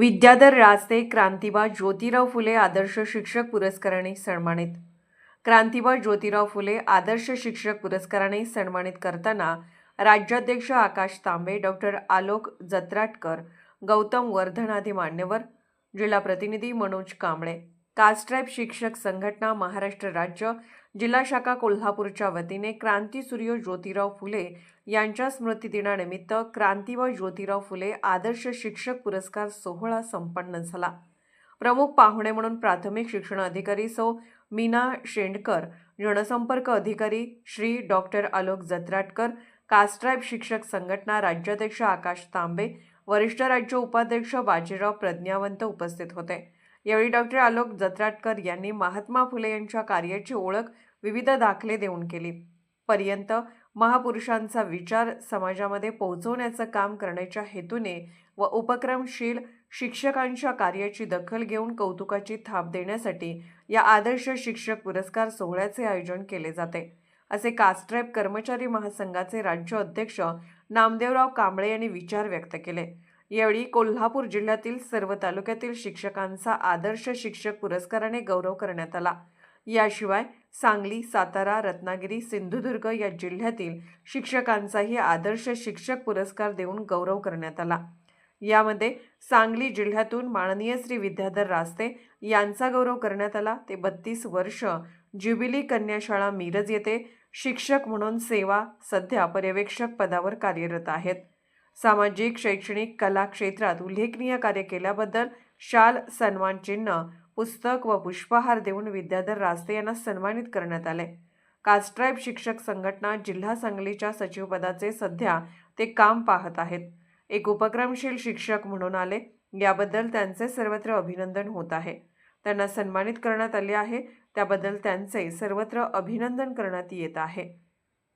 विद्याधर रास्ते क्रांतिबा ज्योतिराव फुले आदर्श शिक्षक पुरस्काराने सन्मानित। क्रांतिबा ज्योतिराव फुले आदर्श शिक्षक पुरस्काराने सन्मानित करताना राज्याध्यक्ष आकाश तांबे, डॉक्टर आलोक जत्राटकर, गौतम वर्धन आदी मान्यवर, जिल्हा प्रतिनिधी मनोज कांबळे, कास्ट्राईब शिक्षक संघटना महाराष्ट्र राज्य जिल्हा शाखा कोल्हापूरच्या वतीने क्रांतीसूर्य ज्योतिराव फुले यांच्या स्मृतिदिनानिमित्त क्रांतिबा ज्योतिराव फुले आदर्श शिक्षक पुरस्कार सोहळा संपन्न झाला। प्रमुख पाहुणे म्हणून प्राथमिक शिक्षण अधिकारी सौ मीना शेंडकर, जनसंपर्क अधिकारी श्री डॉक्टर आलोक जत्राटकर, कास्ट्राईब शिक्षक संघटना राज्याध्यक्ष आकाश तांबे, वरिष्ठ राज्य उपाध्यक्ष बाजीराव प्रज्ञावंत उपस्थित होते। यावेळी डॉक्टर आलोक जत्राटकर यांनी महात्मा फुले यांच्या कार्याची ओळख विविध दाखले देऊन केली। पर्यंत महापुरुषांचा विचार समाजामध्ये पोहोचवण्याचं काम करण्याच्या हेतूने व उपक्रमशील शिक्षकांच्या कार्याची दखल घेऊन कौतुकाची थाप देण्यासाठी या आदर्श शिक्षक पुरस्कार सोहळ्याचे आयोजन केले जाते, असे कास्ट्राईब कर्मचारी महासंघाचे राज्य अध्यक्ष नामदेवराव कांबळे यांनी विचार व्यक्त केले। यावेळी कोल्हापूर जिल्ह्यातील सर्व तालुक्यातील शिक्षकांचा आदर्श शिक्षक पुरस्काराने गौरव करण्यात आला। याशिवाय सांगली, सातारा, रत्नागिरी, सिंधुदुर्ग या जिल्ह्यातील शिक्षकांचाही आदर्श शिक्षक पुरस्कार देऊन गौरव करण्यात आला। यामध्ये सांगली जिल्ह्यातून माननीय श्री विद्याधर रास्ते यांचा गौरव करण्यात आला। ते 32 वर्ष ज्युबिली कन्या शाळा मिरज येथे शिक्षक म्हणून सेवा, सध्या पर्यवेक्षक पदावर कार्यरत आहेत। सामाजिक, शैक्षणिक, कला क्षेत्रात उल्लेखनीय कार्य केल्याबद्दल शाल, सन्मान चिन्ह, पुस्तक व पुष्पहार देऊन विद्याधर रास्ते यांना सन्मानित करण्यात आले। कास्ट्राईब शिक्षक संघटना जिल्हा सांगलीच्या सचिवपदाचे सध्या ते काम पाहत आहेत। एक उपक्रमशील शिक्षक म्हणून आले, याबद्दल त्यांचे सर्वत्र अभिनंदन होत आहे। त्यांना सन्मानित करण्यात आले आहे, त्याबद्दल त्यांचे सर्वत्र अभिनंदन करण्यात येत आहे।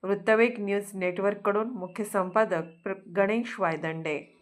वृत्तवेग न्यूज नेटवर्ककडून मुख्य संपादक गणेश वायदंडे।